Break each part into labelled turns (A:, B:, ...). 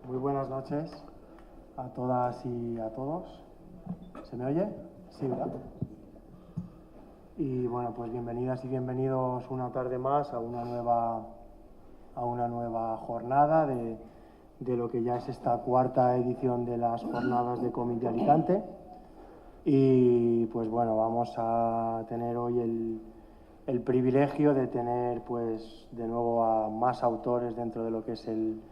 A: Muy buenas noches a todas y a todos. ¿Se me oye? Sí, ¿verdad? Y bueno, pues bienvenidas y bienvenidos una tarde más a una nueva jornada de lo que ya es esta cuarta edición de las jornadas de cómic de Alicante. Y pues bueno, vamos a tener hoy el privilegio de tener pues de nuevo a más autores dentro de lo que es el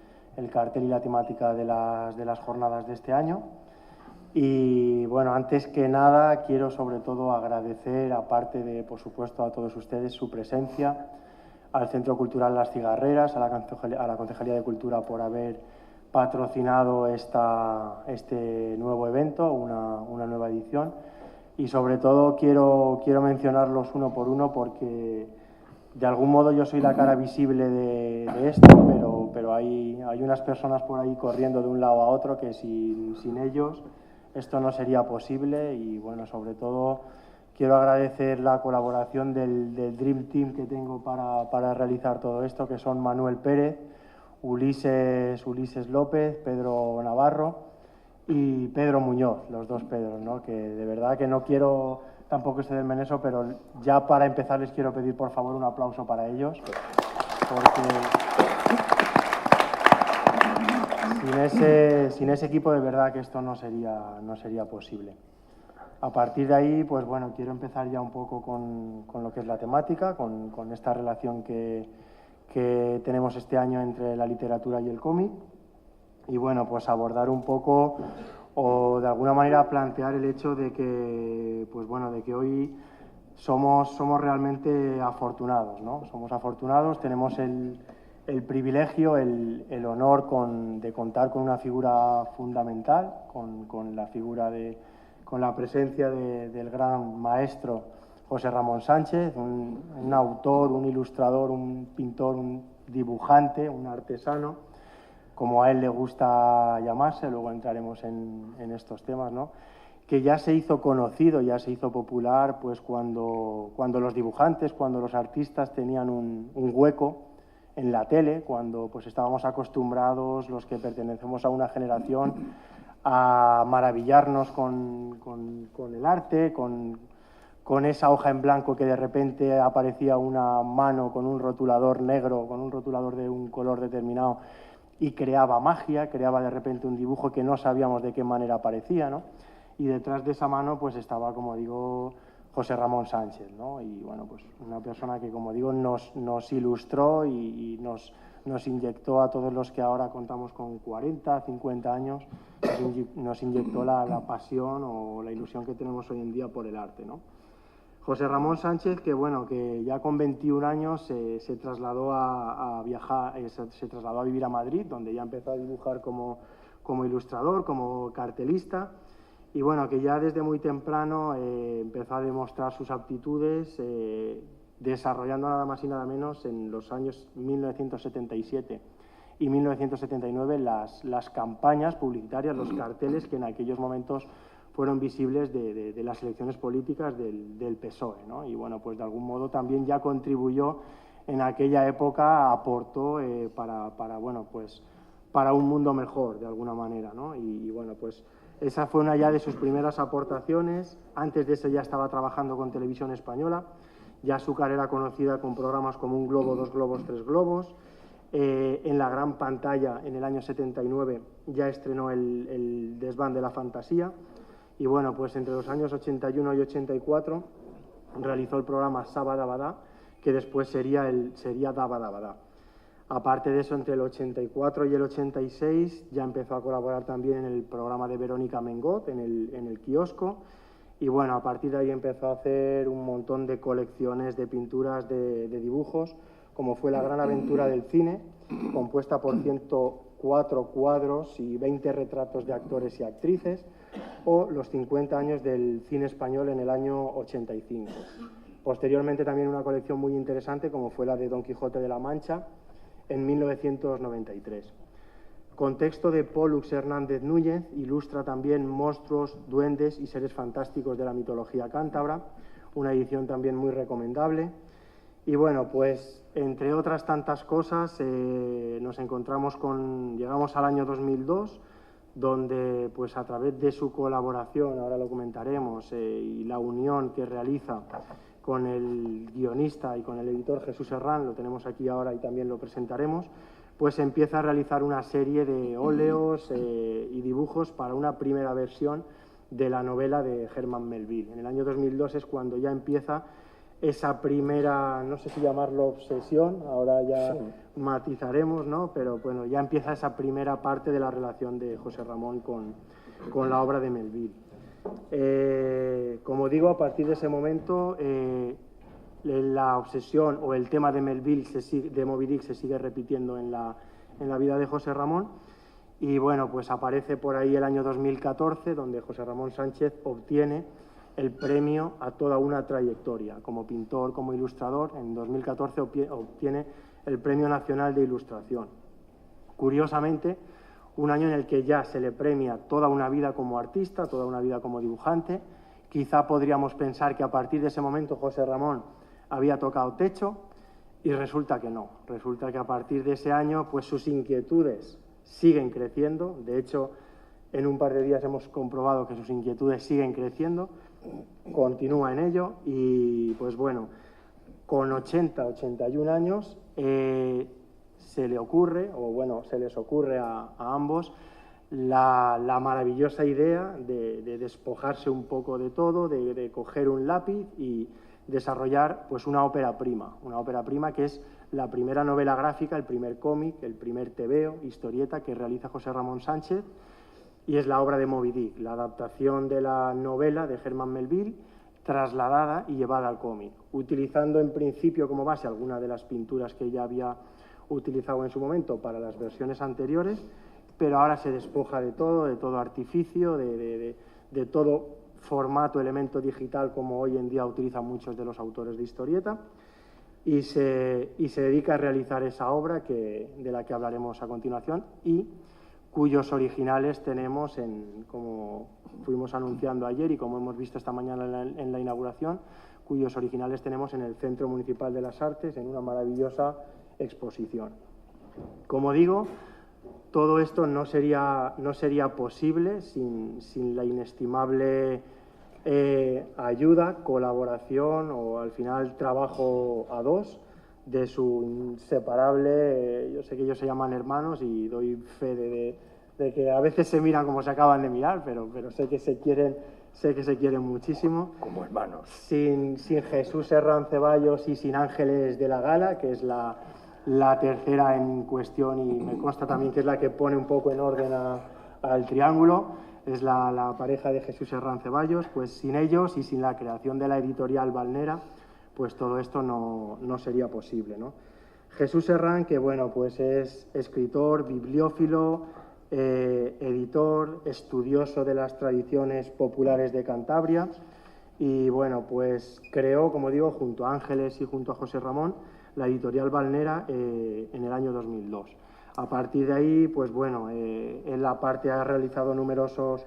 A: cartel y la temática de las jornadas de este año. Y bueno, antes que nada quiero sobre todo agradecer, aparte de por supuesto a todos ustedes, su presencia, al Centro Cultural Las Cigarreras, a la Concejalía de Cultura por haber patrocinado este nuevo evento, una nueva edición. Y sobre todo quiero mencionarlos uno por uno porque de algún modo yo soy la cara visible de esto, pero hay unas personas por ahí corriendo de un lado a otro que sin ellos esto no sería posible. Y bueno, sobre todo quiero agradecer la colaboración del Dream Team que tengo para realizar todo esto, que son Manuel Pérez, Ulises López, Pedro Navarro y Pedro Muñoz, los dos Pedros, ¿no? Que de verdad que no quiero tampoco excederme en eso, pero ya para empezar les quiero pedir por favor un aplauso para ellos, porque sin ese equipo de verdad que esto no sería posible. A partir de ahí, pues bueno, quiero empezar ya un poco con lo que es la temática, con esta relación que tenemos este año entre la literatura y el cómic. Y bueno, pues abordar un poco o de alguna manera plantear el hecho de que, pues bueno, de que hoy somos realmente afortunados, ¿no? Somos afortunados, tenemos el privilegio, el honor de contar con una figura fundamental, con la presencia del gran maestro José Ramón Sánchez, un autor, un ilustrador, un pintor, un dibujante, un artesano, como a él le gusta llamarse, luego entraremos en estos temas, ¿no? Que ya se hizo conocido, ya se hizo popular, pues cuando los dibujantes, cuando los artistas tenían un hueco en la tele, cuando pues estábamos acostumbrados, los que pertenecemos a una generación, a maravillarnos con el arte, con esa hoja en blanco que de repente aparecía una mano con un rotulador negro, con un rotulador de un color determinado, y creaba magia, creaba de repente un dibujo que no sabíamos de qué manera aparecía, ¿no? Y detrás de esa mano pues estaba, como digo, José Ramón Sánchez, ¿no? Y bueno, pues una persona que, como digo, nos ilustró y nos inyectó a todos los que ahora contamos con 40, 50 años, nos inyectó la pasión o la ilusión que tenemos hoy en día por el arte, ¿no? José Ramón Sánchez, que bueno, que ya con 21 años se trasladó a viajar, se trasladó a vivir a Madrid, donde ya empezó a dibujar como ilustrador, como cartelista, y bueno, que ya desde muy temprano empezó a demostrar sus aptitudes, desarrollando nada más y nada menos en los años 1977 y 1979 las campañas publicitarias, los carteles que en aquellos momentos fueron visibles de las elecciones políticas del PSOE, ¿no? Y bueno, pues de algún modo también ya contribuyó en aquella época, aportó bueno, pues para un mundo mejor, de alguna manera, ¿no? Y bueno, pues esa fue una ya de sus primeras aportaciones. Antes de eso ya estaba trabajando con Televisión Española, ya su carrera conocida con programas como Un Globo, Dos Globos, Tres Globos. En la gran pantalla, en el año 79, ya estrenó el Desván de la Fantasía. Y bueno, pues entre los años 81 y 84 realizó el programa Sabadabadá, que después sería Dabadabadá. Aparte de eso, entre el 84 y el 86 ya empezó a colaborar también en el programa de Verónica Mengot, en el kiosco. Y bueno, a partir de ahí empezó a hacer un montón de colecciones de pinturas, de dibujos, como fue La Gran Aventura del Cine, compuesta por 104 cuadros y 20 retratos de actores y actrices, o los 50 años del cine español en el año 85. Posteriormente también una colección muy interesante como fue la de Don Quijote de la Mancha en 1993. Con texto de Pólux Hernández Núñez, ilustra también monstruos, duendes y seres fantásticos de la mitología cántabra, una edición también muy recomendable. Y bueno, pues entre otras tantas cosas nos encontramos llegamos al año 2002, donde pues a través de su colaboración, ahora lo comentaremos, y la unión que realiza con el guionista y con el editor Jesús Herrán, lo tenemos aquí ahora y también lo presentaremos, pues empieza a realizar una serie de óleos y dibujos para una primera versión de la novela de Herman Melville. En el año 2002 es cuando ya empieza esa primera, no sé si llamarlo obsesión, ahora ya matizaremos, ¿no? Pero bueno, ya empieza esa primera parte de la relación de José Ramón con la obra de Melville. Como digo, a partir de ese momento la obsesión o el tema de Melville, de Moby Dick, se sigue repitiendo en la vida de José Ramón. Y bueno, pues aparece por ahí el año 2014, donde José Ramón Sánchez obtiene el premio a toda una trayectoria como pintor, como ilustrador. En 2014 obtiene el Premio Nacional de Ilustración. Curiosamente, un año en el que ya se le premia toda una vida como artista, toda una vida como dibujante. Quizá podríamos pensar que a partir de ese momento José Ramón había tocado techo, y resulta que no. Resulta que a partir de ese año pues sus inquietudes siguen creciendo. De hecho, en un par de días hemos comprobado que sus inquietudes siguen creciendo, continúa en ello y pues bueno, con 81 años se le ocurre, o bueno, se les ocurre a ambos la maravillosa idea de despojarse un poco de todo, de coger un lápiz y desarrollar pues una ópera prima que es la primera novela gráfica, el primer cómic, el primer tebeo, historieta que realiza José Ramón Sánchez, y es la obra de Moby Dick, la adaptación de la novela de Herman Melville trasladada y llevada al cómic, utilizando en principio como base algunas de las pinturas que ya había utilizado en su momento para las versiones anteriores, pero ahora se despoja de todo artificio, de todo formato, elemento digital como hoy en día utilizan muchos de los autores de historieta, y se dedica a realizar esa obra de la que hablaremos a continuación y cuyos originales tenemos, como fuimos anunciando ayer y como hemos visto esta mañana en la inauguración, cuyos originales tenemos en el Centro Municipal de las Artes en una maravillosa exposición. Como digo, todo esto no sería posible sin la inestimable ayuda, colaboración o al final trabajo a dos de su inseparable, yo sé que ellos se llaman hermanos y doy fe de que a veces se miran como se acaban de mirar, pero sé que se quieren muchísimo.
B: Como hermanos.
A: Sin Jesús Herrán Ceballos y sin Ángeles de la Gala, que es la tercera en cuestión y me consta también que es la que pone un poco en orden al triángulo, es la pareja de Jesús Herrán Ceballos. Pues sin ellos y sin la creación de la editorial Valnera, pues todo esto no sería posible, ¿no? Jesús Herrán, que bueno, pues es escritor, bibliófilo, editor, estudioso de las tradiciones populares de Cantabria y bueno, pues creó, como digo, junto a Ángeles y junto a José Ramón, la editorial Valnera en el año 2002. A partir de ahí, pues bueno, él aparte ha realizado numerosos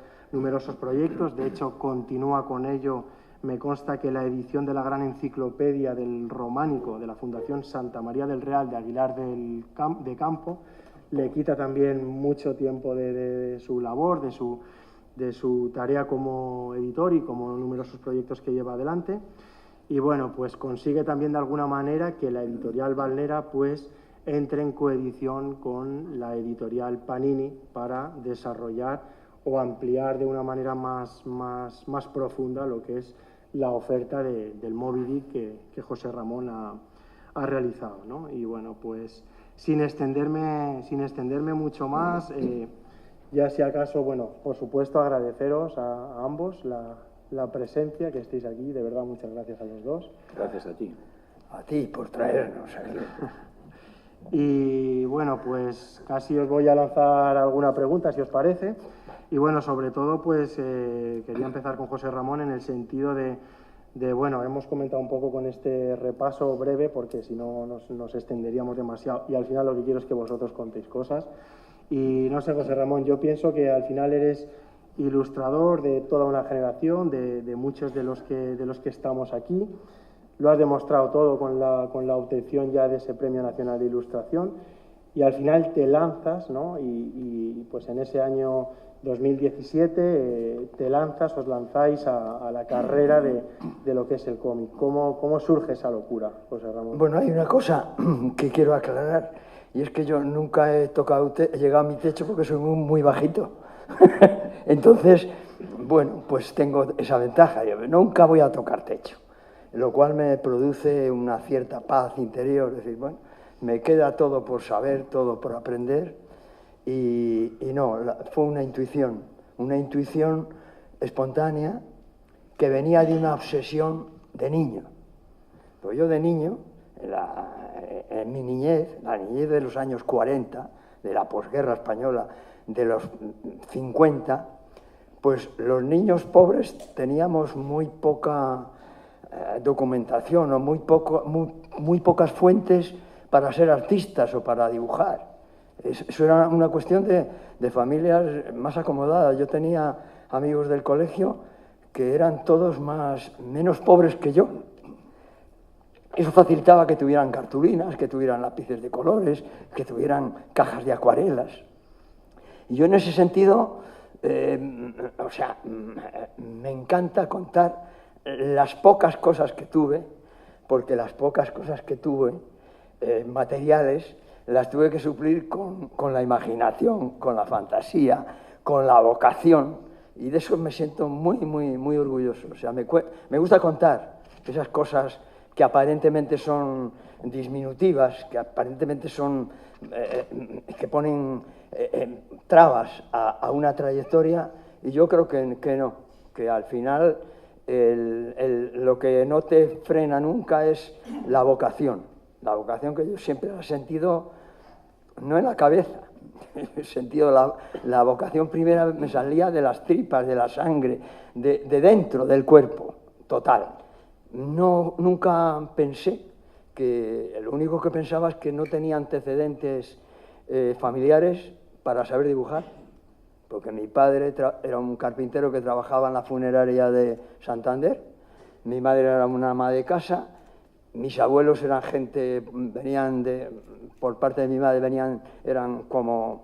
A: proyectos, de hecho continúa con ello. Me consta que la edición de la gran enciclopedia del románico de la Fundación Santa María del Real de Aguilar de Campo le quita también mucho tiempo de su labor, de su tarea como editor y como numerosos proyectos que lleva adelante. Y bueno, pues consigue también de alguna manera que la editorial Valnera pues entre en coedición con la editorial Panini para desarrollar o ampliar de una manera más profunda lo que es la oferta del Moby Dick que José Ramón ha realizado, ¿no? Y bueno, pues sin extenderme mucho más, ya si acaso, bueno, por supuesto agradeceros a ambos la presencia, que estéis aquí, de verdad muchas gracias a los dos.
B: Gracias a ti por traernos aquí.
A: Y bueno, pues casi os voy a lanzar alguna pregunta, si os parece. Y bueno, sobre todo, pues quería empezar con José Ramón en el sentido de bueno, hemos comentado un poco con este repaso breve, porque si no nos extenderíamos demasiado y al final lo que quiero es que vosotros contéis cosas. Y no sé, José Ramón, yo pienso que al final eres ilustrador de toda una generación, de muchos de los que estamos aquí. lo has demostrado todo con la obtención ya de ese Premio Nacional de Ilustración, y al final te lanzas, ¿no? Y pues en ese año 2017 os lanzáis a la carrera de lo que es el cómic. ¿Cómo surge esa locura, José Ramón?
B: Bueno, hay una cosa que quiero aclarar, y es que yo nunca he llegado a mi techo porque soy muy bajito. Entonces, bueno, pues tengo esa ventaja, yo nunca voy a tocar techo, lo cual me produce una cierta paz interior, es decir, bueno, me queda todo por saber, todo por aprender, y no, fue una intuición espontánea que venía de una obsesión de niño. Pues yo de niño, en mi niñez, la niñez de los años 40, de la posguerra española, de los 50, pues los niños pobres teníamos muy poca documentación o muy pocas fuentes para ser artistas o para dibujar. Eso era una cuestión de familias más acomodadas. Yo tenía amigos del colegio que eran todos menos pobres que yo. Eso facilitaba que tuvieran cartulinas, que tuvieran lápices de colores, que tuvieran cajas de acuarelas. Y yo en ese sentido, me encanta contar las pocas cosas que tuve, porque las pocas cosas que tuve, materiales, las tuve que suplir con la imaginación, con la fantasía, con la vocación, y de eso me siento muy orgulloso. O sea, me gusta contar esas cosas que aparentemente son disminutivas, que aparentemente son que ponen trabas a una trayectoria, y yo creo que no, que al final lo que no te frena nunca es la vocación que yo siempre he sentido, no en la cabeza, he sentido la vocación primera me salía de las tripas, de la sangre, de dentro del cuerpo, total. Nunca pensé lo único que pensaba es que no tenía antecedentes familiares para saber dibujar, porque mi padre era un carpintero que trabajaba en la funeraria de Santander, mi madre era una ama de casa, mis abuelos eran por parte de mi madre eran como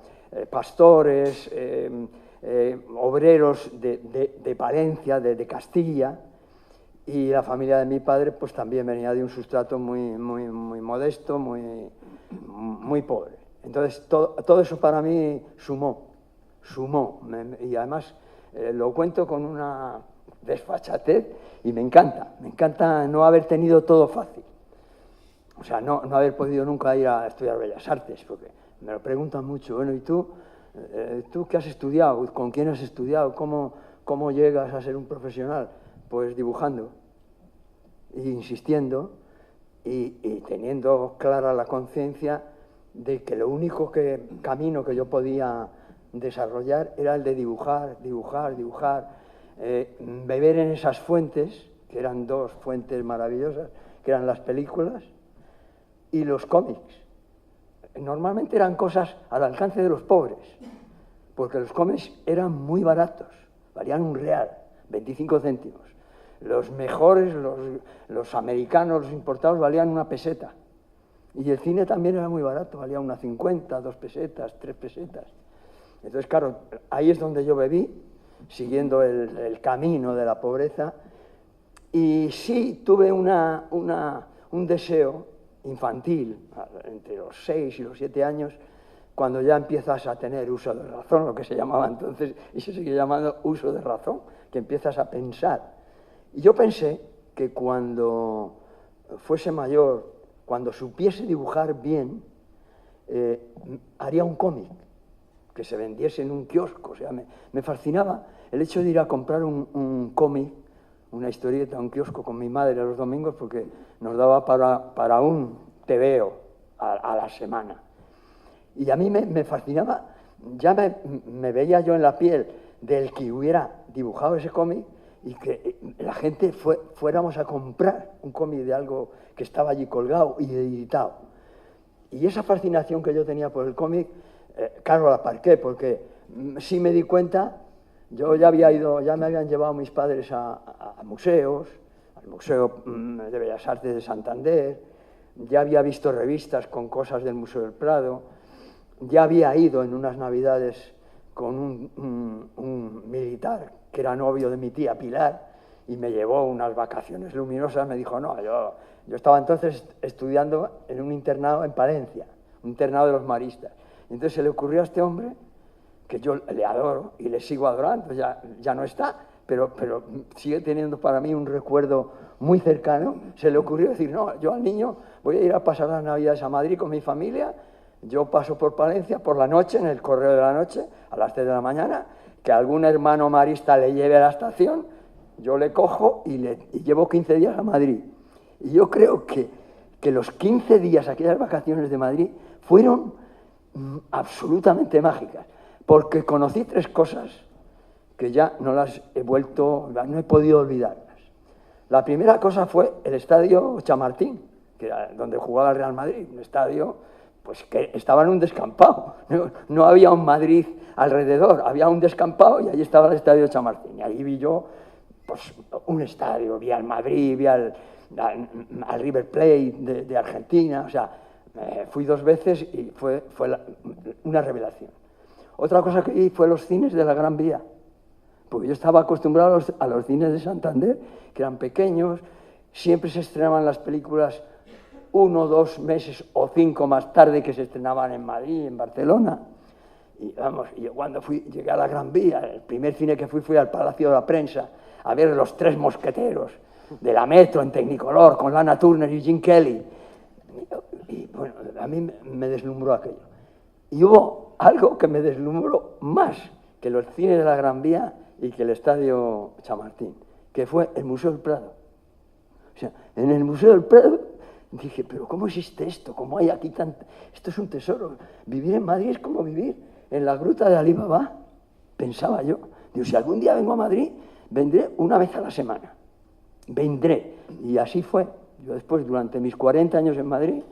B: pastores, obreros de Palencia, de Castilla, y la familia de mi padre pues también venía de un sustrato muy modesto, muy pobre. Entonces todo eso para mí sumó, y además lo cuento con una desfachatez, y me encanta no haber tenido todo fácil. O sea, no haber podido nunca ir a estudiar Bellas Artes, porque me lo preguntan mucho. Bueno, ¿y tú qué has estudiado? ¿Con quién has estudiado? ¿Cómo llegas a ser un profesional? Pues dibujando, e insistiendo, y teniendo clara la conciencia de que lo único camino que yo podía desarrollar era el de dibujar, beber en esas fuentes, que eran dos fuentes maravillosas, que eran las películas y los cómics. Normalmente eran cosas al alcance de los pobres, porque los cómics eran muy baratos, valían £1, 25 céntimos. Los mejores, los americanos, los importados, valían 1 peseta. Y el cine también era muy barato, valía 1,50, 2 pesetas, 3 pesetas. Entonces, claro, ahí es donde yo bebí, siguiendo el camino de la pobreza, y sí tuve un deseo infantil, entre los 6 y los 7 años, cuando ya empiezas a tener uso de razón, lo que se llamaba entonces, y se sigue llamando uso de razón, que empiezas a pensar. Y yo pensé que cuando fuese mayor, cuando supiese dibujar bien, haría un cómic que se vendiese en un kiosco. O sea, me fascinaba el hecho de ir a comprar un cómic, una historieta, un kiosco con mi madre los domingos, porque nos daba para un tebeo a la semana. Y a mí me fascinaba, ya me veía yo en la piel del que hubiera dibujado ese cómic, y que la gente fuéramos a comprar un cómic de algo que estaba allí colgado y editado. Y esa fascinación que yo tenía por el cómic, claro, la aparqué, porque sí me di cuenta, yo ya me habían llevado mis padres a museos, al Museo de Bellas Artes de Santander, ya había visto revistas con cosas del Museo del Prado, ya había ido en unas navidades con un militar que era novio de mi tía Pilar y me llevó unas vacaciones luminosas. Me dijo, no, yo estaba entonces estudiando en un internado en Palencia, un internado de los maristas. Y entonces se le ocurrió a este hombre, que yo le adoro y le sigo adorando, ya no está, pero sigue teniendo para mí un recuerdo muy cercano. Se le ocurrió decir, no, yo al niño voy a ir a pasar las Navidades a Madrid con mi familia, yo paso por Palencia por la noche, en el correo de la noche, a las 3 de la mañana, que algún hermano marista le lleve a la estación, yo le cojo y llevo 15 días a Madrid. Y yo creo que los 15 días, aquellas vacaciones de Madrid, fueron absolutamente mágicas, porque conocí 3 cosas que ya no las no he podido olvidarlas. La primera cosa fue el Estadio Chamartín, que era donde jugaba el Real Madrid, un estadio pues que estaba en un descampado, no había un Madrid alrededor, había un descampado y allí estaba el Estadio Chamartín. Y ahí vi yo pues, un estadio, vi al Madrid, vi al River Plate de Argentina, o sea, fui 2 veces y fue una revelación. Otra cosa que vi fue los cines de la Gran Vía, porque yo estaba acostumbrado a los cines de Santander, que eran pequeños, siempre se estrenaban las películas 1, 2 meses o 5 más tarde que se estrenaban en Madrid, en Barcelona. Y vamos, yo cuando llegué a la Gran Vía, el primer cine que fui al Palacio de la Prensa, a ver Los 3 mosqueteros, de la Metro en Technicolor, con Lana Turner y Gene Kelly. Y bueno, a mí me deslumbró aquello. Y hubo algo que me deslumbró más que los cines de la Gran Vía y que el Estadio Chamartín, que fue el Museo del Prado. O sea, en el Museo del Prado dije, pero ¿cómo existe esto? ¿Cómo hay aquí tanto? Esto es un tesoro. Vivir en Madrid es como vivir en la gruta de Alí Baba, pensaba yo. Digo, si algún día vengo a Madrid, vendré una vez a la semana. Vendré. Y así fue. Yo después, durante mis 40 años en Madrid,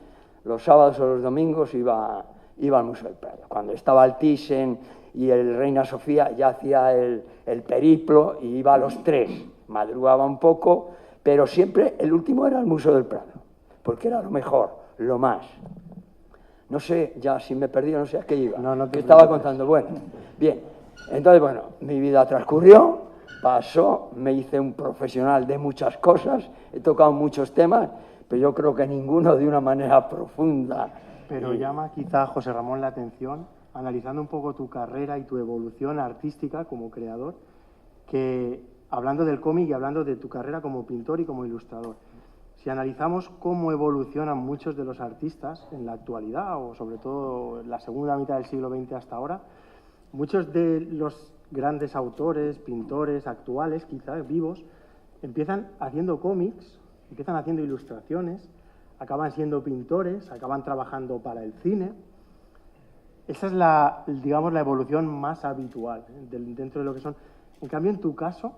B: los sábados o los domingos iba al Museo del Prado. Cuando estaba el Thyssen y el Reina Sofía, ya hacía el periplo y iba a los 3. Madrugaba un poco, pero siempre el último era el Museo del Prado, porque era lo mejor, lo más. No sé, ya si me perdí, no sé a qué iba. ¿Qué estaba contando? Bueno, bien. Entonces, bueno, mi vida transcurrió, pasó, me hice un profesional de muchas cosas, he tocado muchos temas, pero yo creo que ninguno de una manera profunda.
A: Pero llama quizá, José Ramón, la atención, analizando un poco tu carrera y tu evolución artística como creador, que hablando del cómic y hablando de tu carrera como pintor y como ilustrador, si analizamos cómo evolucionan muchos de los artistas en la actualidad, o sobre todo en la segunda mitad del siglo XX hasta ahora, muchos de los grandes autores, pintores actuales, quizás vivos, empiezan haciendo cómics, empiezan haciendo ilustraciones, acaban siendo pintores, acaban trabajando para el cine. Esa es digamos, la evolución más habitual dentro de lo que son. En cambio, en tu caso,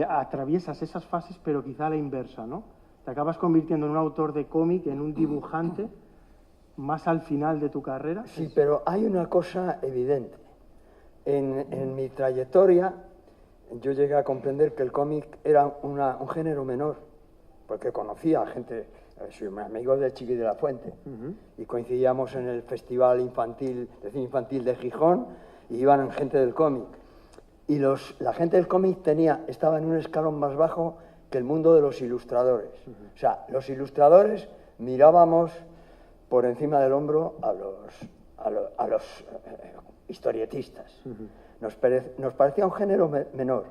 A: atraviesas esas fases, pero quizá a la inversa, ¿no? Te acabas convirtiendo en un autor de cómic, en un dibujante, más al final de tu carrera.
B: Sí, pero hay una cosa evidente. En mi trayectoria, yo llegué a comprender que el cómic era un género menor, porque conocía a gente, soy amigo de Chiqui de la Fuente, y coincidíamos en el Festival Infantil, de Cine Infantil de Gijón, y iban gente del cómic. Y la gente del cómic estaba en un escalón más bajo que el mundo de los ilustradores. O sea, los ilustradores mirábamos por encima del hombro a los historietistas. Nos parecía un género menor.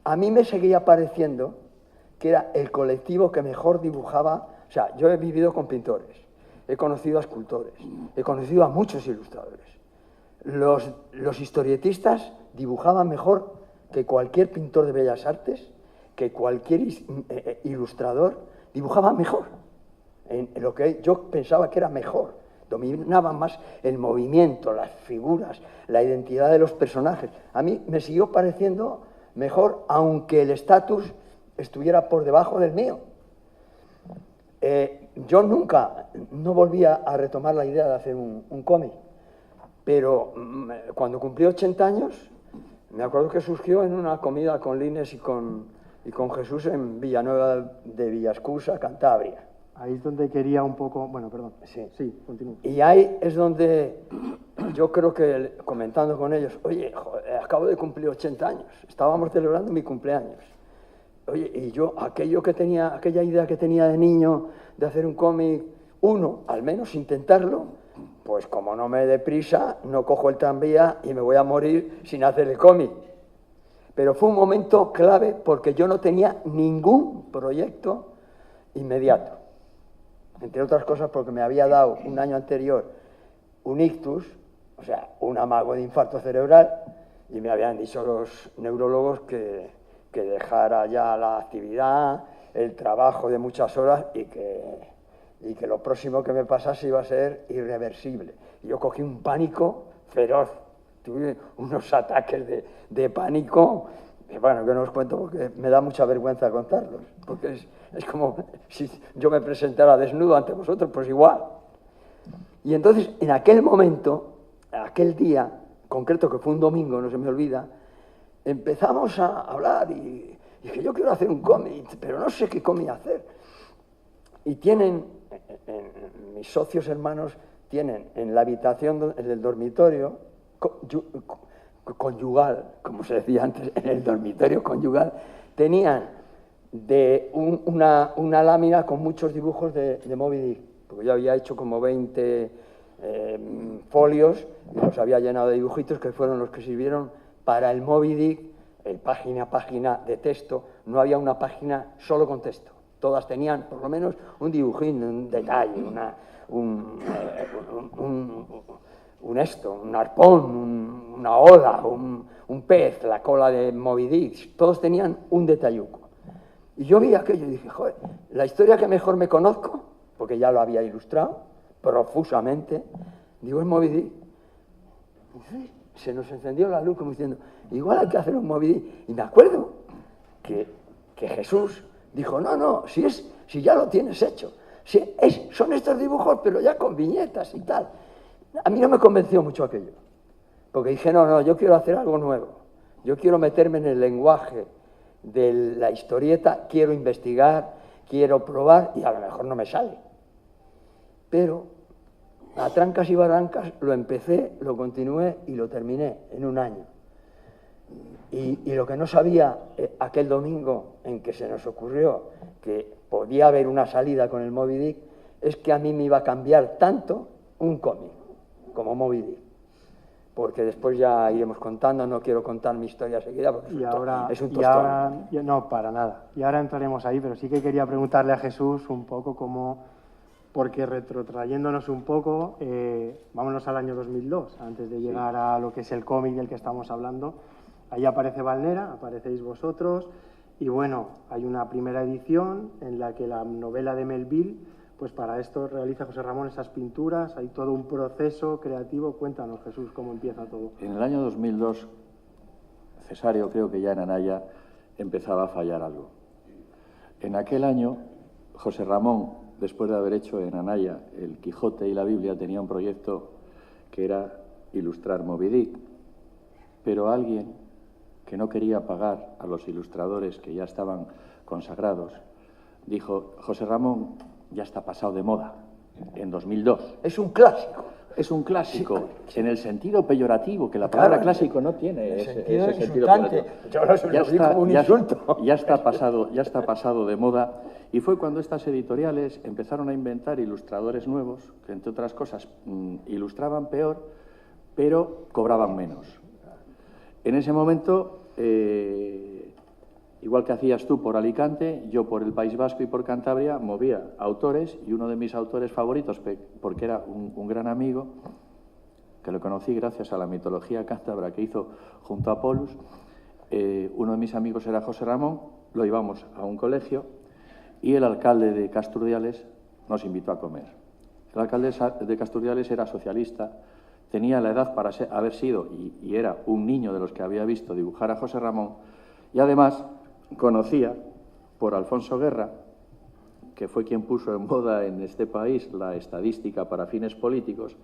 B: A mí me seguía pareciendo que era el colectivo que mejor dibujaba. O sea, yo he vivido con pintores, he conocido a escultores, he conocido a muchos ilustradores. Los historietistas dibujaban mejor que cualquier pintor de bellas artes, que cualquier ilustrador dibujaba mejor, en lo que yo pensaba que era mejor. Dominaban más el movimiento, las figuras, la identidad de los personajes. A mí me siguió pareciendo mejor, aunque el estatus estuviera por debajo del mío. Yo no volvía a retomar la idea de hacer un cómic, pero cuando cumplí 80 años, me acuerdo que surgió en una comida con Lines y con y con Jesús en Villanueva de Villascusa, Cantabria.
A: Ahí es donde quería un poco... Bueno, perdón.
B: Sí,
A: continúo.
B: Y ahí es donde yo creo que, comentando con ellos, oye, joder, acabo de cumplir 80 años, estábamos celebrando mi cumpleaños. Oye, y yo, aquella idea que tenía de niño de hacer un cómic, al menos intentarlo, pues como no me dé prisa, no cojo el tranvía y me voy a morir sin hacer el cómic. Pero fue un momento clave porque yo no tenía ningún proyecto inmediato. Entre otras cosas porque me había dado un año anterior un ictus, o sea, un amago de infarto cerebral, y me habían dicho los neurólogos que dejara ya la actividad, el trabajo de muchas horas y que lo próximo que me pasase iba a ser irreversible. Y yo cogí un pánico feroz, tuve unos ataques de pánico, que bueno, que no os cuento porque me da mucha vergüenza contarlos, porque es como si yo me presentara desnudo ante vosotros, pues igual. Y entonces, en aquel momento, aquel día concreto, que fue un domingo, no se me olvida, empezamos a hablar y dije, yo quiero hacer un cómic, pero no sé qué cómic hacer. Y mis socios hermanos tienen en la habitación, en el dormitorio conyugal, como se decía antes, en el dormitorio conyugal, tenían una lámina con muchos dibujos de Moby Dick, porque yo había hecho como 20 folios y los había llenado de dibujitos que fueron los que sirvieron para el Moby Dick, página a página de texto. No había una página solo con texto, todas tenían por lo menos un dibujín, un detalle, un arpón, una ola, un pez, la cola de Moby Dick, todos tenían un detalluco. Y yo vi aquello y dije, joder, la historia que mejor me conozco, porque ya lo había ilustrado profusamente, digo, es Moby Dick. Se nos encendió la luz como diciendo, igual hay que hacer un Moby Dick. Y me acuerdo que Jesús dijo, no, si ya lo tienes hecho, son estos dibujos, pero ya con viñetas y tal. A mí no me convenció mucho aquello, porque dije, no, yo quiero hacer algo nuevo, yo quiero meterme en el lenguaje de la historieta, quiero investigar, quiero probar, y a lo mejor no me sale. Pero a trancas y barrancas lo empecé, lo continué y lo terminé en un año. Y lo que no sabía aquel domingo en que se nos ocurrió que podía haber una salida con el Moby Dick, es que a mí me iba a cambiar tanto un cómic como Moby Dick. Porque después ya iremos contando, no quiero contar mi historia seguida porque es un tostón.
A: No, para nada. Y ahora entraremos ahí, pero sí que quería preguntarle a Jesús un poco cómo, porque retrotrayéndonos un poco, vámonos al año 2002, antes de llegar a lo que es el cómic del que estamos hablando. Ahí aparece Valnera, aparecéis vosotros, y bueno, hay una primera edición en la que la novela de Melville, pues para esto realiza José Ramón esas pinturas, hay todo un proceso creativo. Cuéntanos, Jesús, cómo empieza todo.
C: En el año 2002, Cesario, creo que ya en Anaya, empezaba a fallar algo. En aquel año, José Ramón, después de haber hecho en Anaya el Quijote y la Biblia, tenía un proyecto que era ilustrar Moby Dick, pero alguien que no quería pagar a los ilustradores que ya estaban consagrados, dijo, José Ramón ya está pasado de moda, en 2002.
B: Es un clásico.
C: Es un clásico, sí, en el sentido peyorativo, que la palabra clásico no tiene ese sentido peyorativo.
B: Yo no se lo digo como un insulto.
C: Ya está pasado de moda, y fue cuando estas editoriales empezaron a inventar ilustradores nuevos, que entre otras cosas ilustraban peor, pero cobraban menos. En ese momento, igual que hacías tú por Alicante, yo por el País Vasco y por Cantabria movía autores, y uno de mis autores favoritos, porque era un gran amigo, que lo conocí gracias a la mitología cántabra que hizo junto a Polus, uno de mis amigos era José Ramón, lo íbamos a un colegio y el alcalde de Casturdiales nos invitó a comer. El alcalde de Casturdiales era socialista, tenía la edad para haber sido, y era un niño de los que había visto dibujar a José Ramón, y además conocía por Alfonso Guerra, que fue quien puso en moda en este país la estadística para fines políticos,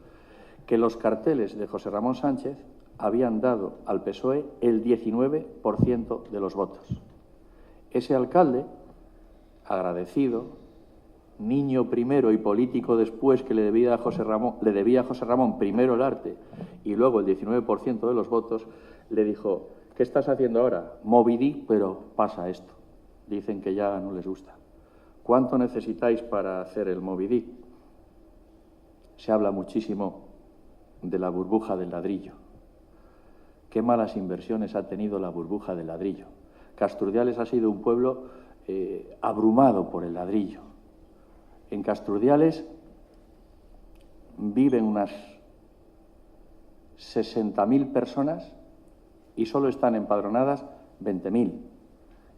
C: que los carteles de José Ramón Sánchez habían dado al PSOE el 19% de los votos. Ese alcalde, agradecido, niño primero y político después, que le debía a José Ramón primero el arte y luego el 19% de los votos, le dijo: ¿qué estás haciendo ahora? Moby Dick, pero pasa esto. Dicen que ya no les gusta. ¿Cuánto necesitáis para hacer el Moby Dick? Se habla muchísimo de la burbuja del ladrillo. Qué malas inversiones ha tenido la burbuja del ladrillo. Castrurdiales ha sido un pueblo abrumado por el ladrillo. En Castrurdiales viven unas 60.000 personas y solo están empadronadas 20.000.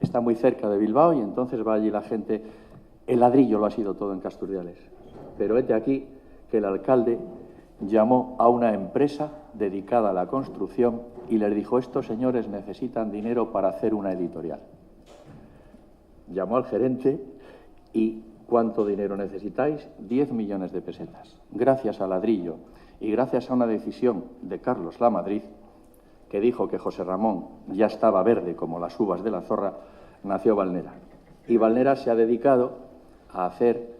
C: Está muy cerca de Bilbao y entonces va allí la gente. El ladrillo lo ha sido todo en Castrurdiales. Pero hete aquí que el alcalde llamó a una empresa dedicada a la construcción y les dijo: estos señores necesitan dinero para hacer una editorial. Llamó al gerente y: ¿cuánto dinero necesitáis? 10 millones de pesetas. Gracias al ladrillo y gracias a una decisión de Carlos Lamadrid, que dijo que José Ramón ya estaba verde como las uvas de la zorra, nació Valnera. Y Valnera se ha dedicado a hacer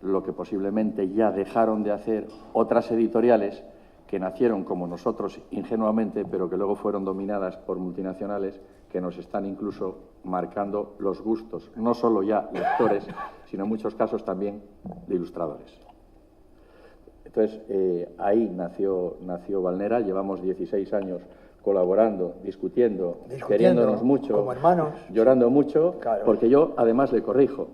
C: lo que posiblemente ya dejaron de hacer otras editoriales que nacieron como nosotros ingenuamente, pero que luego fueron dominadas por multinacionales que nos están incluso marcando los gustos, no solo ya lectores, sino en muchos casos también de ilustradores. Entonces, ahí nació Valnera. Llevamos 16 años colaborando, discutiendo, queriéndonos mucho,
B: como hermanos,
C: llorando mucho,
B: claro.
C: Porque yo además le corrijo.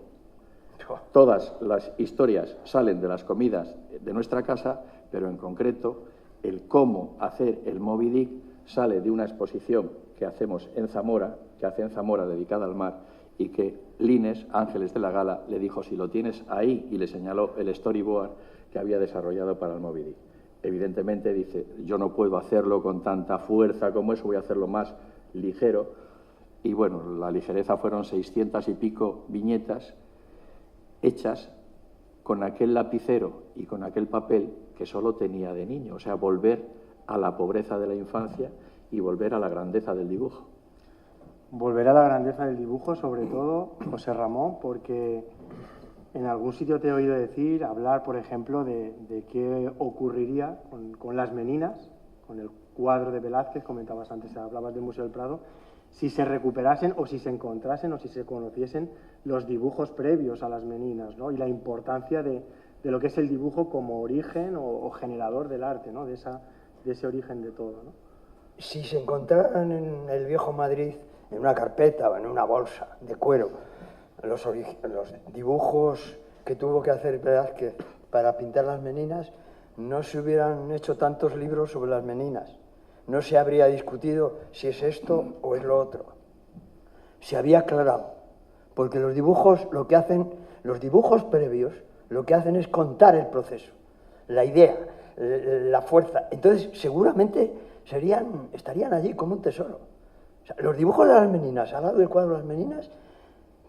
C: Todas las historias salen de las comidas de nuestra casa, pero en concreto el cómo hacer el Moby Dick sale de una exposición que hacemos en Zamora, que hace en Zamora dedicada al mar, y que Lines, Ángeles de la Gala, le dijo: si lo tienes ahí, y le señaló el storyboard que había desarrollado para el Moby Dick. Evidentemente dice: yo no puedo hacerlo con tanta fuerza como eso, voy a hacerlo más ligero. Y bueno, la ligereza fueron 600 y pico viñetas hechas con aquel lapicero y con aquel papel que solo tenía de niño. O sea, volver a la pobreza de la infancia y volver a la grandeza del dibujo.
A: Volver a la grandeza del dibujo, sobre todo, José Ramón, porque en algún sitio te he oído hablar, por ejemplo, de qué ocurriría con las Meninas, con el cuadro de Velázquez, comentabas antes, hablabas del Museo del Prado, si se recuperasen o si se encontrasen o si se conociesen los dibujos previos a las Meninas, ¿no? Y la importancia de lo que es el dibujo como origen o generador del arte, ¿no? De ese origen de todo, ¿no?
B: Si se encontraran en el viejo Madrid, en una carpeta o en una bolsa de cuero, los dibujos que tuvo que hacer Velázquez para pintar las Meninas, no se hubieran hecho tantos libros sobre las Meninas. No se habría discutido si es esto o es lo otro. Se había aclarado, porque los dibujos previos, lo que hacen es contar el proceso, la idea, la fuerza. Entonces, seguramente estarían allí como un tesoro. O sea, los dibujos de las Meninas, al lado del cuadro de las Meninas,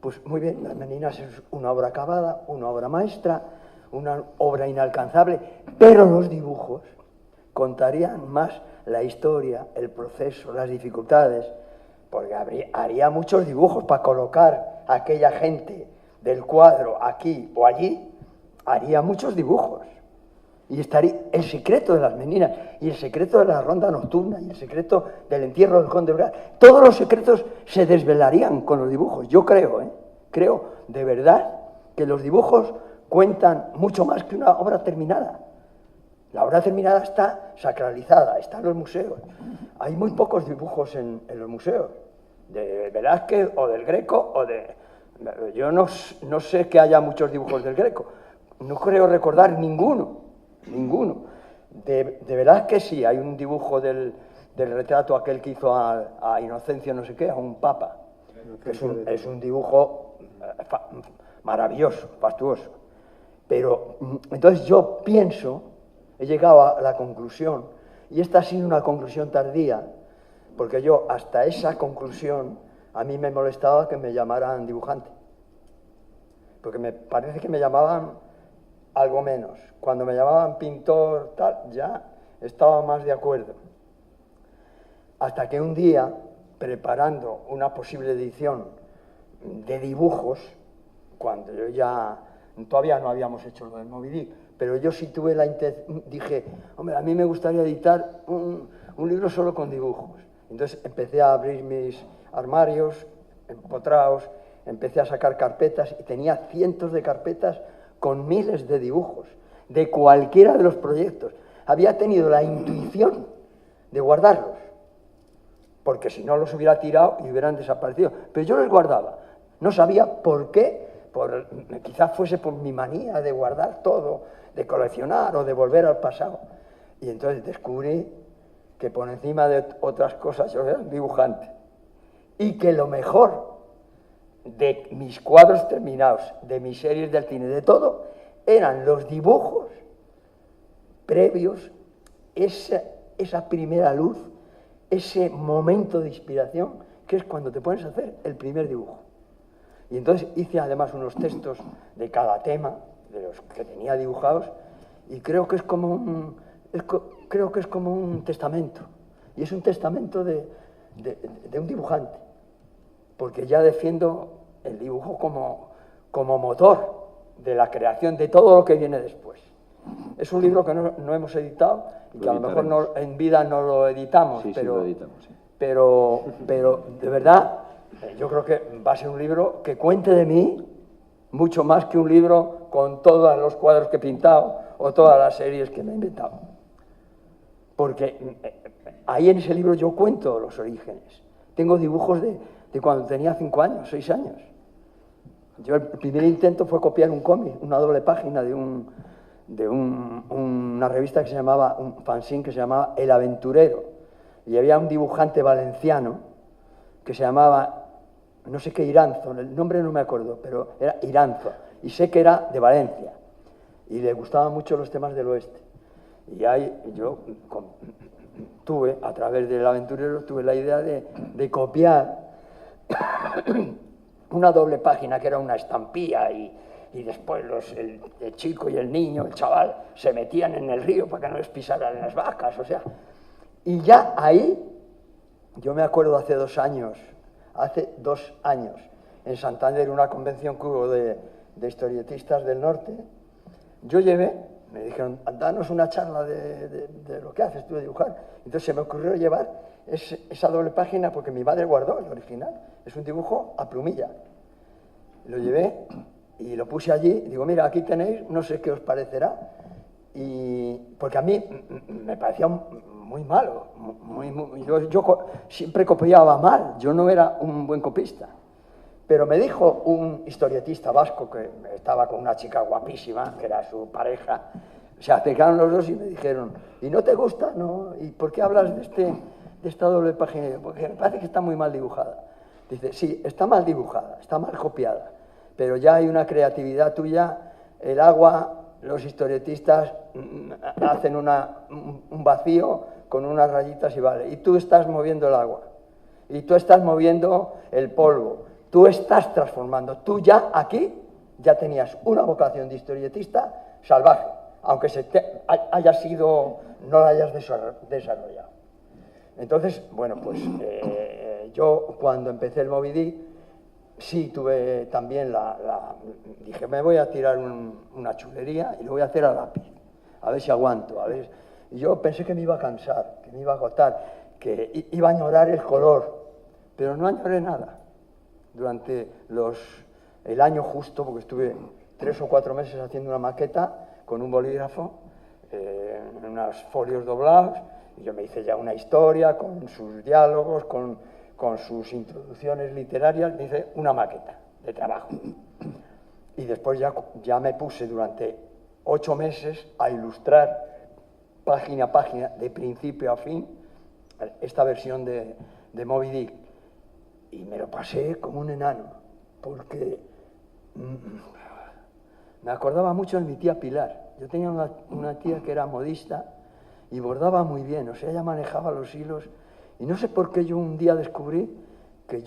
B: pues muy bien, las Meninas es una obra acabada, una obra maestra, una obra inalcanzable, pero los dibujos contarían más la historia, el proceso, las dificultades, porque haría muchos dibujos para colocar a aquella gente del cuadro aquí o allí, haría muchos dibujos. Y estaría el secreto de las Meninas, y el secreto de la ronda nocturna, y el secreto del entierro del conde Urbano. Todos los secretos se desvelarían con los dibujos. Yo creo de verdad que los dibujos cuentan mucho más que una obra terminada. La obra terminada está sacralizada, está en los museos. Hay muy pocos dibujos en los museos, de Velázquez o del Greco o de... Yo no sé que haya muchos dibujos del Greco, no creo recordar ninguno. De Velázquez sí, hay un dibujo del retrato aquel que hizo a Inocencio no sé qué, a un papa. Es un dibujo maravilloso, fastuoso. Pero entonces yo pienso... He llegado a la conclusión, y esta ha sido una conclusión tardía, porque yo hasta esa conclusión a mí me molestaba que me llamaran dibujante, porque me parece que me llamaban algo menos. Cuando me llamaban pintor, tal, ya estaba más de acuerdo. Hasta que un día, preparando una posible edición de dibujos, cuando yo ya, todavía no habíamos hecho lo del Moby Dick, pero yo sí tuve dije, hombre, a mí me gustaría editar un libro solo con dibujos. Entonces empecé a abrir mis armarios empotrados, empecé a sacar carpetas y tenía cientos de carpetas con miles de dibujos de cualquiera de los proyectos. Había tenido la intuición de guardarlos, porque si no los hubiera tirado y hubieran desaparecido. Pero yo los guardaba. No sabía por qué, quizás fuese por mi manía de guardar todo, de coleccionar o de volver al pasado. Y entonces descubrí que por encima de otras cosas yo era un dibujante. Y que lo mejor de mis cuadros terminados, de mis series del cine, de todo, eran los dibujos previos, esa primera luz, ese momento de inspiración, que es cuando te pones a hacer el primer dibujo. Y entonces hice además unos textos de cada tema, de los que tenía dibujados, y creo que es como un testamento. Y es un testamento de un dibujante, porque ya defiendo el dibujo como motor de la creación de todo lo que viene después. Es un libro que no hemos editado y que a lo mejor en vida no lo editamos,
C: sí,
B: pero,
C: sí, lo editamos, sí.
B: pero de verdad yo creo que va a ser un libro que cuente de mí mucho más que un libro con todos los cuadros que he pintado o todas las series que me he inventado. Porque ahí en ese libro yo cuento los orígenes. Tengo dibujos de cuando tenía 5 años, 6 años. Yo el primer intento fue copiar un cómic, una doble página de una revista que se llamaba, un fanzine que se llamaba El Aventurero. Y había un dibujante valenciano que se llamaba, no sé qué, Iranzo, el nombre no me acuerdo, pero era Iranzo. Y sé que era de Valencia. Y le gustaban mucho los temas del oeste. Y ahí yo tuve, a través del Aventurero, tuve la idea de copiar una doble página que era una estampilla y después el chico y el niño, el chaval, se metían en el río para que no les pisaran las vacas, o sea. Y ya ahí, yo me acuerdo hace 2 años, en Santander, una convención que hubo de historietistas del norte, yo me dijeron, danos una charla de lo que haces tú de dibujar. Entonces se me ocurrió llevar esa doble página porque mi madre guardó el original. Es un dibujo a plumilla. Lo llevé y lo puse allí. Digo, mira, aquí tenéis, no sé qué os parecerá. Porque a mí me parecía muy malo. Yo siempre copiaba mal. Yo no era un buen copista. Pero me dijo un historietista vasco que estaba con una chica guapísima, que era su pareja, se acercaron los dos y me dijeron, ¿y no te gusta? ¿No? ¿Y por qué hablas de esta doble página? Porque me parece que está muy mal dibujada. Dice, sí, está mal dibujada, está mal copiada, pero ya hay una creatividad tuya, el agua, los historietistas hacen un vacío con unas rayitas y vale, y tú estás moviendo el agua, y tú estás moviendo el polvo, tú estás transformando, tú ya aquí ya tenías una vocación de historietista salvaje, aunque no la hayas desarrollado. Entonces, bueno, pues yo cuando empecé el Moby Dick, sí tuve también dije, me voy a tirar una chulería y lo voy a hacer a lápiz, a ver si aguanto, Y yo pensé que me iba a cansar, que me iba a agotar, que iba a añorar el color, pero no añoré nada. Durante el año justo, porque estuve 3 o 4 meses haciendo una maqueta con un bolígrafo, en unos folios doblados, y yo me hice ya una historia con sus diálogos, con sus introducciones literarias, me hice una maqueta de trabajo. Y después ya me puse durante 8 meses a ilustrar página a página, de principio a fin, esta versión de Moby Dick. Y me lo pasé como un enano, porque me acordaba mucho de mi tía Pilar. Yo tenía una tía que era modista y bordaba muy bien, o sea, ella manejaba los hilos. Y no sé por qué yo un día descubrí que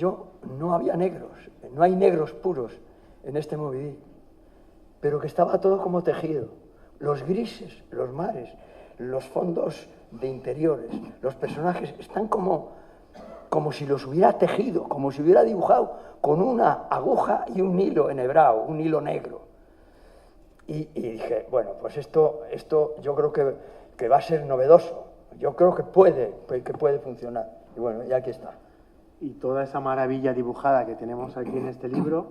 B: no había negros, no hay negros puros en este Moby Dick, pero que estaba todo como tejido. Los grises, los mares, los fondos de interiores, los personajes están como como si los hubiera tejido, como si hubiera dibujado con una aguja y un hilo enhebrado, un hilo negro. Y dije, bueno, pues esto yo creo que va a ser novedoso, yo creo que puede funcionar. Y bueno, y aquí está.
A: Y toda esa maravilla dibujada que tenemos aquí en este libro,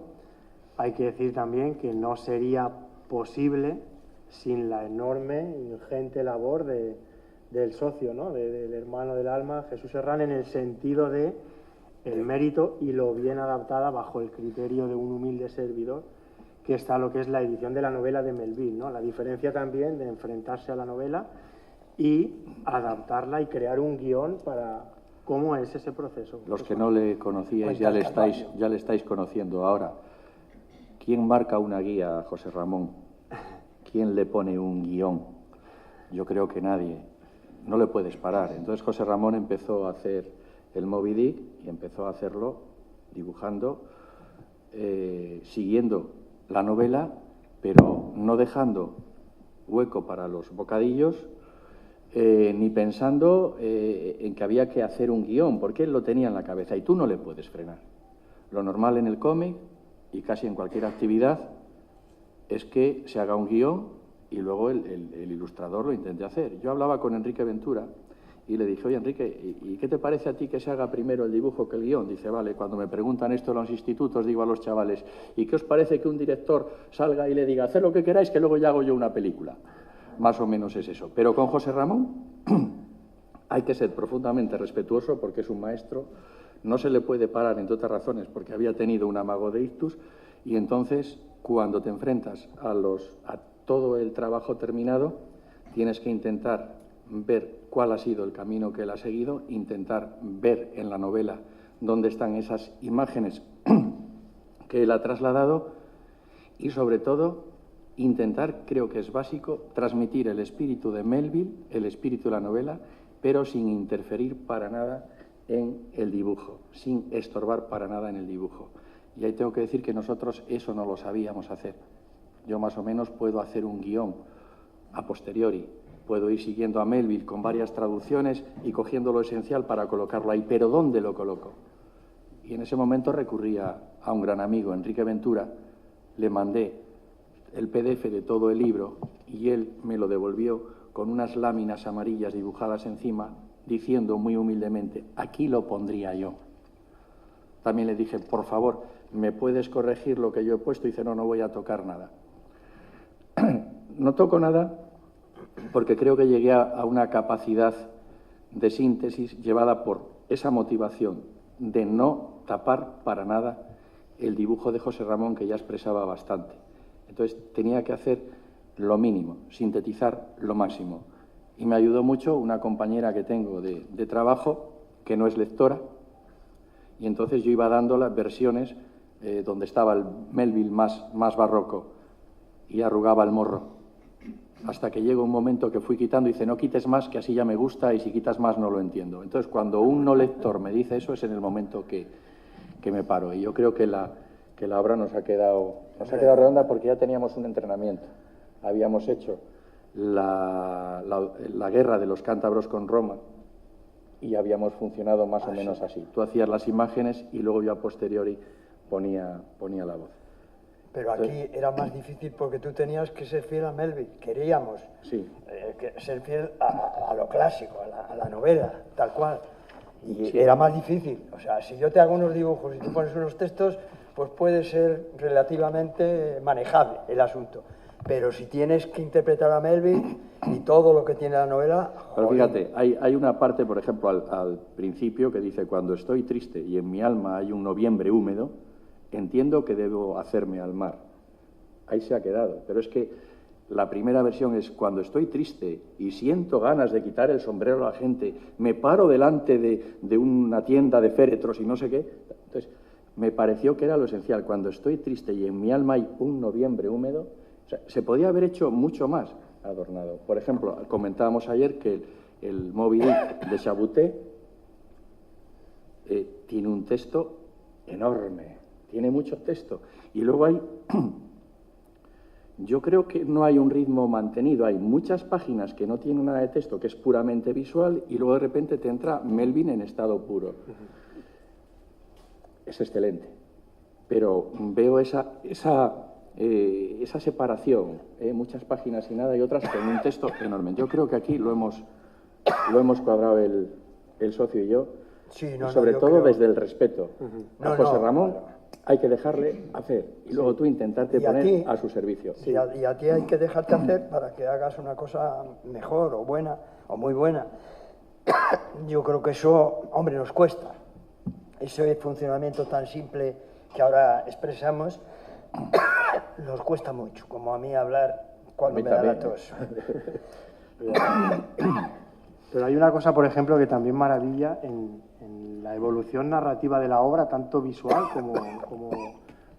A: hay que decir también que no sería posible sin la enorme, ingente labor del socio, ¿no? Del hermano del alma, Jesús Herrán, en el sentido de el mérito y lo bien adaptada bajo el criterio de un humilde servidor, que está lo que es la edición de la novela de Melville, ¿no? La diferencia también de enfrentarse a la novela y adaptarla y crear un guión para cómo es ese proceso.
C: Los que no le conocíais ya le estáis conociendo ahora. ¿Quién marca una guía a José Ramón? ¿Quién le pone un guión? Yo creo que nadie. No le puedes parar. Entonces José Ramón empezó a hacer el Moby Dick y empezó a hacerlo dibujando, siguiendo la novela, pero no dejando hueco para los bocadillos, ni pensando en que había que hacer un guión, porque él lo tenía en la cabeza y tú no le puedes frenar. Lo normal en el cómic y casi en cualquier actividad es que se haga un guión y luego el ilustrador lo intente hacer. Yo hablaba con Enrique Ventura y le dije, oye, Enrique, ¿y qué te parece a ti que se haga primero el dibujo que el guión? Dice, vale, cuando me preguntan esto en los institutos, digo a los chavales, ¿y qué os parece que un director salga y le diga, haced lo que queráis, que luego ya hago yo una película? Más o menos es eso. Pero con José Ramón hay que ser profundamente respetuoso porque es un maestro, no se le puede parar, entre otras razones, porque había tenido un amago de ictus, y entonces, cuando te enfrentas a todo el trabajo terminado, tienes que intentar ver cuál ha sido el camino que él ha seguido, intentar ver en la novela dónde están esas imágenes que él ha trasladado y, sobre todo, intentar, creo que es básico, transmitir el espíritu de Melville, el espíritu de la novela, pero sin interferir para nada en el dibujo, sin estorbar para nada en el dibujo. Y ahí tengo que decir que nosotros eso no lo sabíamos hacer. Yo más o menos puedo hacer un guión a posteriori, puedo ir siguiendo a Melville con varias traducciones y cogiendo lo esencial para colocarlo ahí, pero ¿dónde lo coloco? Y en ese momento recurría a un gran amigo, Enrique Ventura, le mandé el PDF de todo el libro y él me lo devolvió con unas láminas amarillas dibujadas encima, diciendo muy humildemente, aquí lo pondría yo. También le dije, por favor, ¿me puedes corregir lo que yo he puesto? Y dice, no, no voy a tocar nada. No toco nada porque creo que llegué a una capacidad de síntesis llevada por esa motivación de no tapar para nada el dibujo de José Ramón, que ya expresaba bastante. Entonces tenía que hacer lo mínimo, sintetizar lo máximo. Y me ayudó mucho una compañera que tengo de trabajo, que no es lectora, y entonces yo iba dando las versiones donde estaba el Melville más barroco y arrugaba el morro. Hasta que llegó un momento que fui quitando y dice, no quites más, que así ya me gusta, y si quitas más no lo entiendo. Entonces, cuando un no lector me dice eso, es en el momento que me paro. Y yo creo que la obra nos ha quedado redonda porque ya teníamos un entrenamiento. Habíamos hecho la guerra de los cántabros con Roma y habíamos funcionado más o menos así. Tú hacías las imágenes y luego yo a posteriori ponía la voz.
B: Pero aquí era más difícil porque tú tenías que ser fiel a Melville. Queríamos ser fiel a lo clásico, a la novela, tal cual. Y era más difícil. O sea, si yo te hago unos dibujos y tú pones unos textos, pues puede ser relativamente manejable el asunto. Pero si tienes que interpretar a Melville y todo lo que tiene la novela...
C: Pero fíjate, hay una parte, por ejemplo, al principio que dice, cuando estoy triste y en mi alma hay un noviembre húmedo, entiendo que debo hacerme al mar. Ahí se ha quedado. Pero es que la primera versión es, cuando estoy triste y siento ganas de quitar el sombrero a la gente, me paro delante de una tienda de féretros y no sé qué. Entonces, me pareció que era lo esencial. Cuando estoy triste y en mi alma hay un noviembre húmedo, o sea, se podía haber hecho mucho más adornado. Por ejemplo, comentábamos ayer que el Moby Dick de Chabuté tiene un texto enorme, tiene mucho texto. Y luego hay, yo creo que no hay un ritmo mantenido, hay muchas páginas que no tienen nada de texto, que es puramente visual, y luego de repente te entra Melville en estado puro. es excelente, pero veo esa separación, muchas páginas y nada, y otras con un texto enorme. Yo creo que aquí lo hemos cuadrado el socio y yo,
B: Sí,
C: y
B: no,
C: sobre
B: yo
C: todo
B: creo-
C: desde el respeto. A
B: No,
C: José
B: no,
C: Ramón
B: claro.
C: hay que dejarle hacer, y luego tú intentarte
B: Y a
C: poner
B: ti-
C: a su servicio.
B: Y a ti hay que dejarte hacer para que hagas una cosa mejor o buena o muy buena. Yo creo que eso, hombre, nos cuesta. Ese funcionamiento tan simple que ahora expresamos nos cuesta mucho, como a mí hablar cuando
C: A mí
B: me da la
C: también.
B: tos.
A: Pero hay una cosa, por ejemplo, que también maravilla en la evolución narrativa de la obra, tanto visual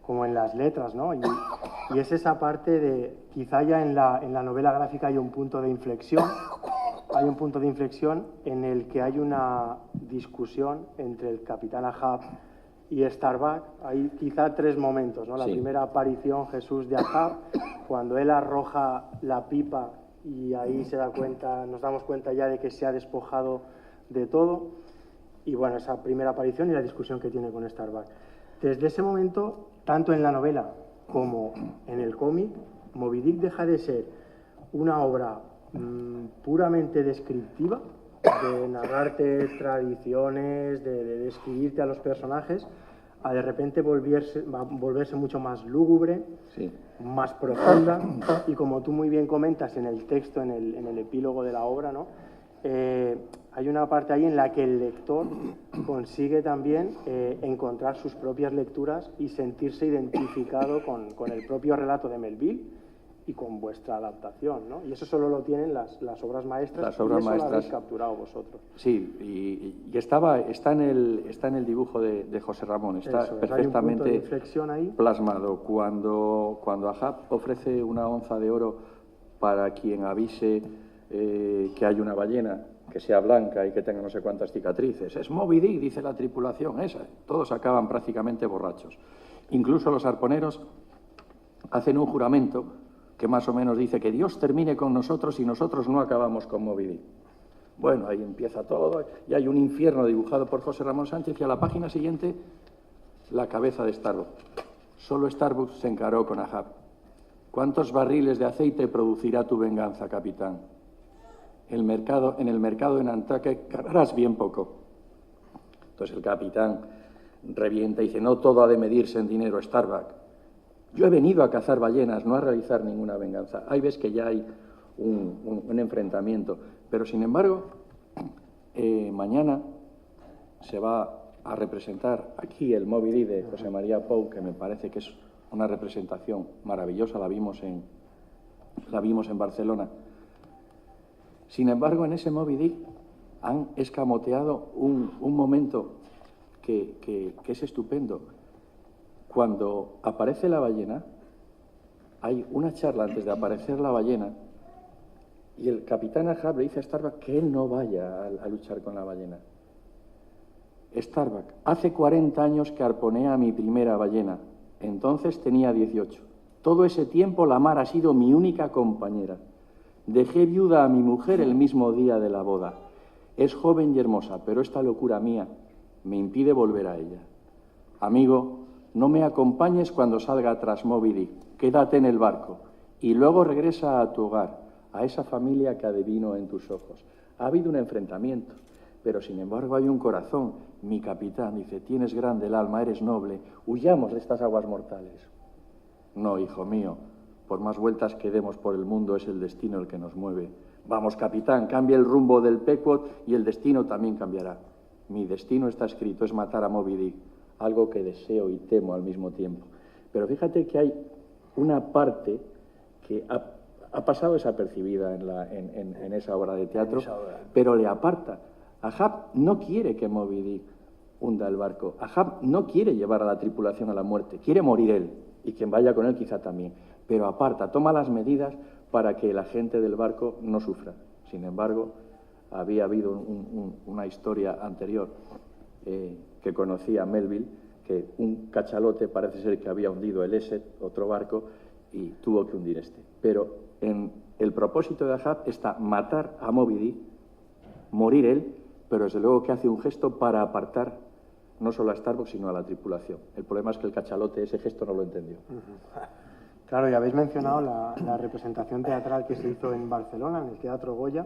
A: como en las letras, ¿no? Y es esa parte de, quizá ya en la novela gráfica hay un punto de inflexión, en el que hay una discusión entre el Capitán Ahab y Starbuck. Hay quizá tres momentos, ¿no? La
C: Sí.
A: primera aparición, Jesús de Ahab, cuando él arroja la pipa y ahí nos damos cuenta ya de que se ha despojado de todo. Y bueno, esa primera aparición y la discusión que tiene con Starbuck. Desde ese momento, tanto en la novela como en el cómic, Moby Dick deja de ser una obra puramente descriptiva, de narrarte tradiciones, de describirte a los personajes, a de repente volverse mucho más lúgubre,
C: Sí.
A: más profunda, y como tú muy bien comentas en el texto, en el epílogo de la obra, ¿no? Hay una parte ahí en la que el lector consigue también encontrar sus propias lecturas y sentirse identificado con el propio relato de Melville y con vuestra adaptación, ¿no? Y eso solo lo tienen las obras maestras,
C: Las obras
A: y eso
C: maestras.
A: lo habéis capturado vosotros.
C: Sí, y está en el dibujo de José Ramón, está
A: Eso es, hay un punto de
C: perfectamente
A: inflexión ahí.
C: plasmado. Cuando Ahab ofrece una onza de oro para quien avise que hay una ballena, que sea blanca y que tenga no sé cuántas cicatrices. Es Moby Dick, dice la tripulación esa. Todos acaban prácticamente borrachos. Incluso los arponeros hacen un juramento que más o menos dice que Dios termine con nosotros y nosotros no acabamos con Moby Dick. Bueno, ahí empieza todo, y hay un infierno dibujado por José Ramón Sánchez, y a la página siguiente, la cabeza de Starbuck. Solo Starbuck se encaró con Ahab. ¿Cuántos barriles de aceite producirá tu venganza, capitán? En el mercado de Nantucket ganarás bien poco. Entonces el capitán revienta y dice, no todo ha de medirse en dinero, Starbuck. Yo he venido a cazar ballenas, no a realizar ninguna venganza. Ahí ves que ya hay un enfrentamiento. Pero, sin embargo, mañana se va a representar aquí el Moby Dick de José María Pou, que me parece que es una representación maravillosa, la vimos en Barcelona. Sin embargo, en ese Moby Dick han escamoteado un momento que es estupendo. Cuando aparece la ballena, hay una charla antes de aparecer la ballena, y el capitán Ahab le dice a Starbuck que él no vaya a luchar con la ballena. Starbuck, hace 40 años que arponé a mi primera ballena. Entonces tenía 18. Todo ese tiempo la mar ha sido mi única compañera. Dejé viuda a mi mujer el mismo día de la boda. Es joven y hermosa, pero esta locura mía me impide volver a ella. Amigo, no me acompañes cuando salga tras Moby Dick. Quédate en el barco y luego regresa a tu hogar, a esa familia que adivino en tus ojos. Ha habido un enfrentamiento, pero sin embargo hay un corazón. Mi capitán dice, tienes grande el alma, eres noble, huyamos de estas aguas mortales. No, hijo mío, por más vueltas que demos por el mundo es el destino el que nos mueve. Vamos, capitán, cambia el rumbo del Pequod y el destino también cambiará. Mi destino está escrito, es matar a Moby Dick, algo que deseo y temo al mismo tiempo. Pero fíjate que hay una parte que ha pasado desapercibida en esa obra de teatro, pero le aparta. Ahab no quiere que Moby Dick hunda el barco. Ahab no quiere llevar a la tripulación a la muerte, quiere morir él, y quien vaya con él quizá también. Pero aparta, toma las medidas para que la gente del barco no sufra. Sin embargo, había habido una historia anterior que conocía Melville, que un cachalote parece ser que había hundido el Essex, otro barco, y tuvo que hundir este. Pero en el propósito de Ahab está matar a Moby Dick, morir él, pero desde luego que hace un gesto para apartar no solo a Starbucks, sino a la tripulación. El problema es que el cachalote ese gesto no lo entendió.
A: Claro, y habéis mencionado la representación teatral que se hizo en Barcelona, en el Teatro Goya,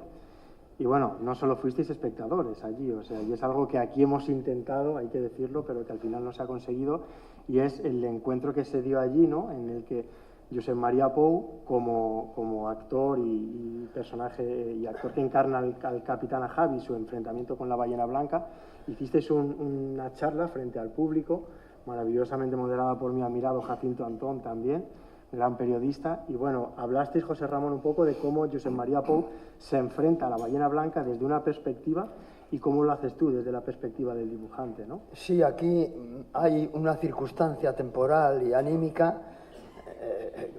A: y bueno, no solo fuisteis espectadores allí, o sea, y es algo que aquí hemos intentado, hay que decirlo, pero que al final no se ha conseguido, y es el encuentro que se dio allí, ¿no?, en el que Josep Maria Pou, como actor y personaje y actor que encarna al Capitán Ahab y su enfrentamiento con la ballena blanca, hicisteis una charla frente al público, maravillosamente moderada por mi admirado Jacinto Antón también, gran periodista, y bueno, hablasteis, José Ramón, un poco de cómo Josep Maria Pou se enfrenta a la ballena blanca desde una perspectiva y cómo lo haces tú desde la perspectiva del dibujante, ¿no?
B: Sí, aquí hay una circunstancia temporal y anímica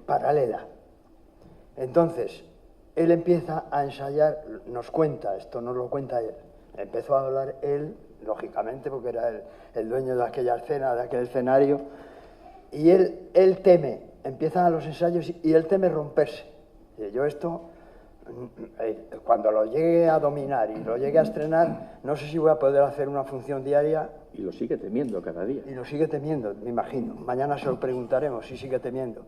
B: paralela. Entonces, él empieza a ensayar, nos cuenta, esto nos lo cuenta él, empezó a hablar él, lógicamente, porque era el dueño de aquella escena, de aquel escenario, y él teme, empiezan los ensayos y él teme romperse. Y yo esto, cuando lo llegue a dominar y lo llegue a estrenar, no sé si voy a poder hacer una función diaria.
C: Y lo sigue temiendo cada día.
B: Y lo sigue temiendo, me imagino. Mañana se lo preguntaremos si sigue temiendo.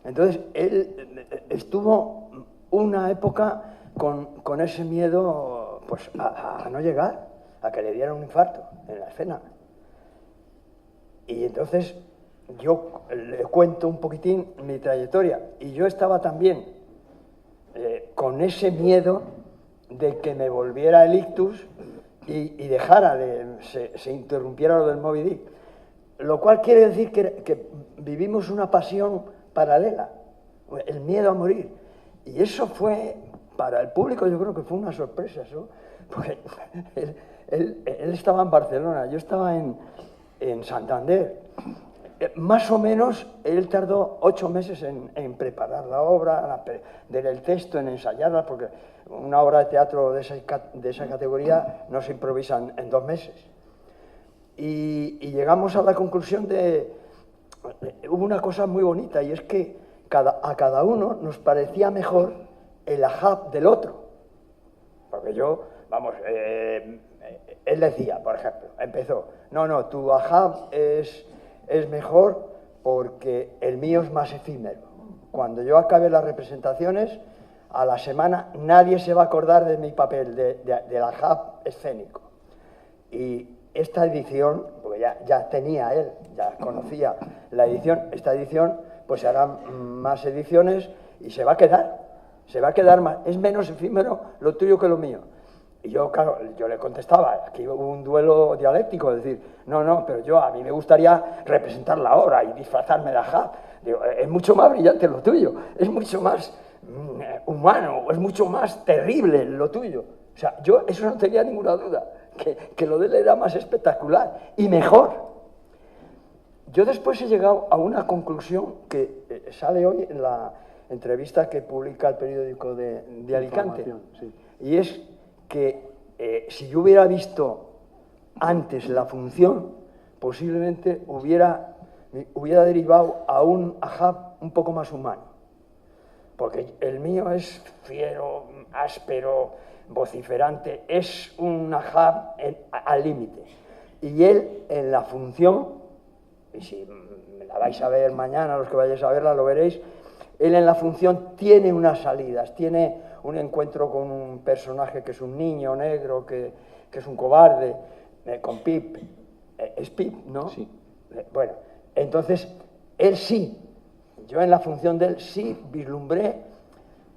B: Entonces, él estuvo una época con ese miedo pues, a no llegar, a que le diera un infarto en la escena. Y entonces yo le cuento un poquitín mi trayectoria. Y yo estaba también con ese miedo de que me volviera el ictus y dejara se interrumpiera lo del Moby Dick. Lo cual quiere decir que vivimos una pasión paralela, el miedo a morir. Y eso fue, para el público, yo creo que fue una sorpresa, ¿no? Porque él estaba en Barcelona, yo estaba en Santander. Más o menos, él tardó 8 meses en preparar la obra, leer el texto, en ensayarla, porque una obra de teatro de esa categoría no se improvisa en 2 meses. Y llegamos a la conclusión hubo una cosa muy bonita, y es que a cada uno nos parecía mejor el Ahab del otro. Porque yo, vamos, él decía, por ejemplo, empezó, no, tu Ahab es mejor porque el mío es más efímero. Cuando yo acabe las representaciones, a la semana nadie se va a acordar de mi papel, del Ahab escénico. Y esta edición, porque ya tenía él, ya conocía la edición, esta edición, pues se harán más ediciones y se va a quedar más, es menos efímero lo tuyo que lo mío. Y yo, claro, yo le contestaba, aquí hubo un duelo dialéctico, es decir, no, pero a mí me gustaría representar la obra y disfrazarme de Ahab. Digo, es mucho más brillante lo tuyo, es mucho más humano, es mucho más terrible lo tuyo. O sea, yo eso no tenía ninguna duda, que lo de él era más espectacular y mejor. Yo después he llegado a una conclusión que sale hoy en la entrevista que publica el periódico de Alicante,
A: sí.
B: Y es que si yo hubiera visto antes la función, posiblemente hubiera derivado a un Ahab un poco más humano. Porque el mío es fiero, áspero, vociferante, es un Ahab al límite. Y él en la función, y si la vais a ver mañana, los que vayáis a verla lo veréis, él en la función tiene unas salidas, tiene un encuentro con un personaje que es un niño negro, que es un cobarde, con Pip. ¿Es Pip, no?
C: Sí.
B: Bueno, entonces, él sí, yo en la función de él sí vislumbré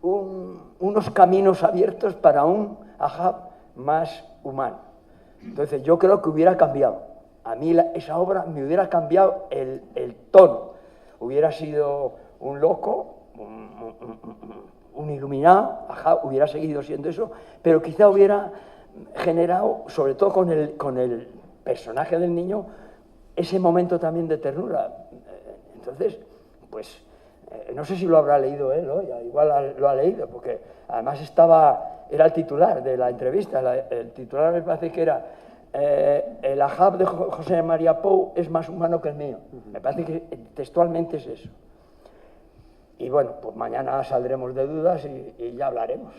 B: unos caminos abiertos para un Ahab más humano. Entonces, yo creo que hubiera cambiado. A mí esa obra me hubiera cambiado el tono. Hubiera sido un loco, un iluminado, hubiera seguido siendo eso, pero quizá hubiera generado, sobre todo con el personaje del niño, ese momento también de ternura. Entonces, pues, no sé si lo habrá leído él hoy, igual lo ha leído, porque además era el titular de la entrevista, el titular me parece que era el Ahab de José Maria Pou es más humano que el mío. Me parece que textualmente es eso. Y bueno, pues mañana saldremos de dudas y ya hablaremos.